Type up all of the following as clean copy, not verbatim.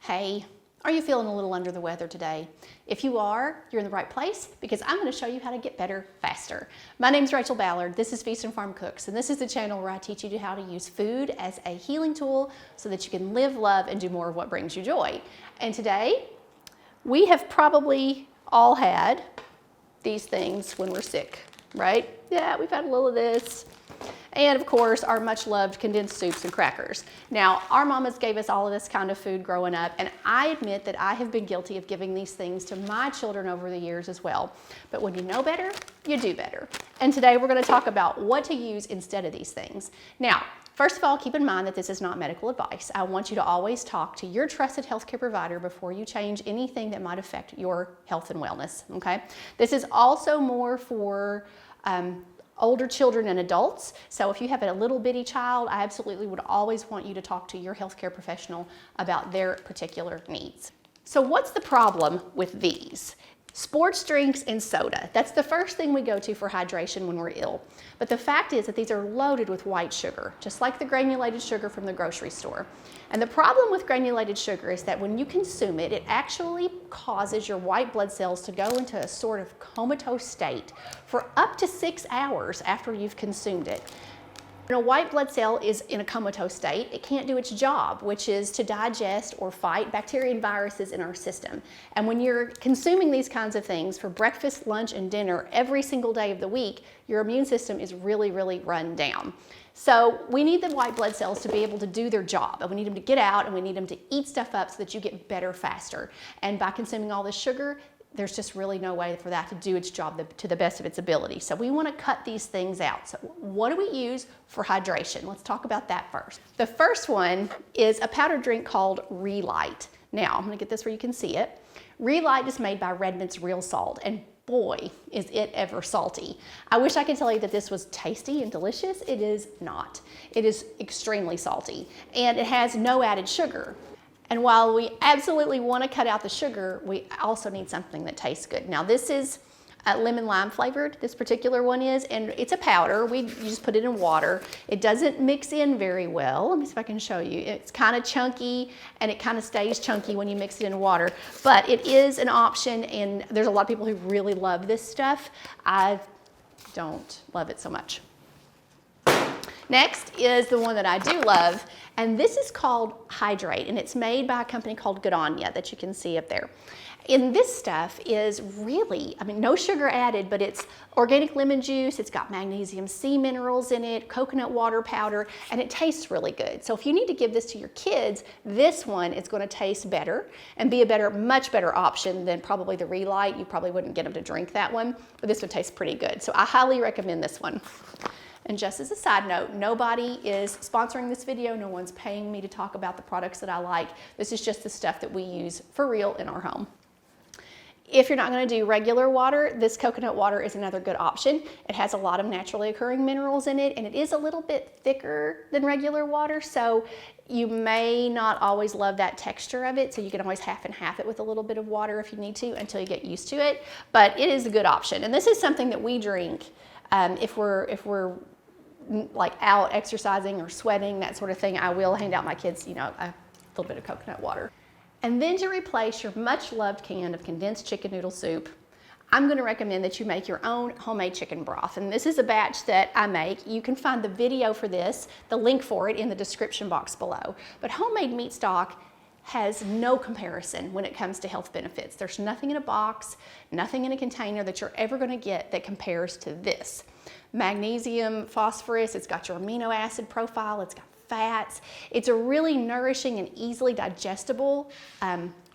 Hey, are you feeling a little under the weather today? If you are, you're in the right place because I'm going to show you how to get better faster. My name is Rachel Ballard. This is Feast and Farm Cooks, and this is the channel where I teach you how to use food as a healing tool so that you can live, love, and do more of what brings you joy. And today, we have probably all had these things when we're sick, right? Yeah, we've had a little of this. And of course, our much loved condensed soups and crackers. Now, our mamas gave us all of this kind of food growing up, and I admit that I have been guilty of giving these things to my children over the years as well. But when you know better, you do better. And today we're going to talk about what to use instead of these things. Now, first of all, keep in mind that this is not medical advice. I want you to always talk to your trusted healthcare provider before you change anything that might affect your health and wellness, okay? This is also more for older children and adults. So if you have a little bitty child, I absolutely would always want you to talk to your healthcare professional about their particular needs. So what's the problem with these? Sports drinks and soda. That's the first thing we go to for hydration when we're ill. But the fact is that these are loaded with white sugar, just like the granulated sugar from the grocery store. And the problem with granulated sugar is that when you consume it, it actually causes your white blood cells to go into a sort of comatose state for up to 6 hours after you've consumed it. When a white blood cell is in a comatose state, it can't do its job, which is to digest or fight bacteria and viruses in our system. And when you're consuming these kinds of things for breakfast, lunch, and dinner every single day of the week, your immune system is really run down. So we need the white blood cells to be able to do their job, and we need them to get out, and we need them to eat stuff up so that you get better faster. And by consuming all this sugar, there's just really no way for that to do its job to the best of its ability. So we want to cut these things out. So what do we use for hydration? Let's talk about that first. The first one is a powdered drink called Relight. Now, I'm going to get this where you can see it. Relight is made by Redmond's Real Salt, and boy, is it ever salty. I wish I could tell you that this was tasty and delicious. It is not. It is extremely salty, and it has no added sugar. And while we absolutely want to cut out the sugar, we also need something that tastes good. Now this is lemon lime flavored, this particular one is, and it's a powder. You just put it in water. It doesn't mix in very well. Let me see if I can show you. It's kind of chunky, and it kind of stays chunky when you mix it in water, but it is an option, and there's a lot of people who really love this stuff. I don't love it so much. Next is the one that I do love, and this is called Hydrate, and it's made by a company called that you can see up there. And this stuff is really, no sugar added, but it's organic lemon juice, it's got magnesium C minerals in it, coconut water powder, and it tastes really good. So if you need to give this to your kids, this one is going to taste better and be a much better option than probably the Relight. You probably wouldn't get them to drink that one, but this would taste pretty good. So I highly recommend this one. And just as a side note, nobody is sponsoring this video. No one's paying me to talk about the products that I like. This is just the stuff that we use for real in our home. If you're not going to do regular water, this coconut water is another good option. It has a lot of naturally occurring minerals in it, and it is a little bit thicker than regular water, so you may not always love that texture of it, so you can always half and half it with a little bit of water if you need to until you get used to it. But it is a good option, and this is something that we drink if we're like out exercising or sweating, that sort of thing. I will hand out my kids, a little bit of coconut water. And then to replace your much loved can of condensed chicken noodle soup, I'm going to recommend that you make your own homemade chicken broth. And this is a batch that I make. You can find the video for this, the link for it, in the description box below. But homemade meat stock has no comparison when it comes to health benefits. There's nothing in a box, nothing in a container that you're ever going to get that compares to this. Magnesium, phosphorus, it's got your amino acid profile, it's got fats. It's a really nourishing and easily digestible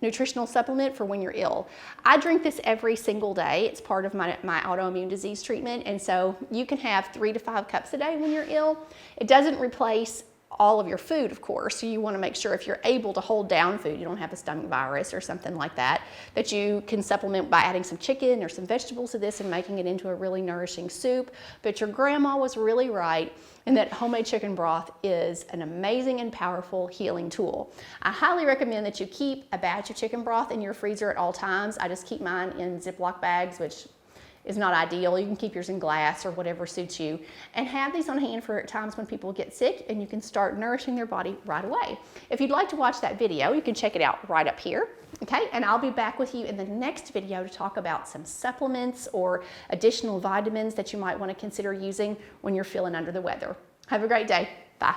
nutritional supplement for when you're ill. I drink this every single day. It's part of my autoimmune disease treatment, and so you can have 3 to 5 cups a day when you're ill. It doesn't replace all of your food, of course, so you want to make sure if you're able to hold down food, you don't have a stomach virus or something like that, that you can supplement by adding some chicken or some vegetables to this and making it into a really nourishing soup. But your grandma was really right in that homemade chicken broth is an amazing and powerful healing tool. I highly recommend that you keep a batch of chicken broth in your freezer at all times. I just keep mine in Ziploc bags, which is not ideal. You can keep yours in glass or whatever suits you, and have these on hand for times when people get sick, and you can start nourishing their body right away. If you'd like to watch that video, you can check it out right up here. Okay, and I'll be back with you in the next video to talk about some supplements or additional vitamins that you might want to consider using when you're feeling under the weather. Have a great day. Bye.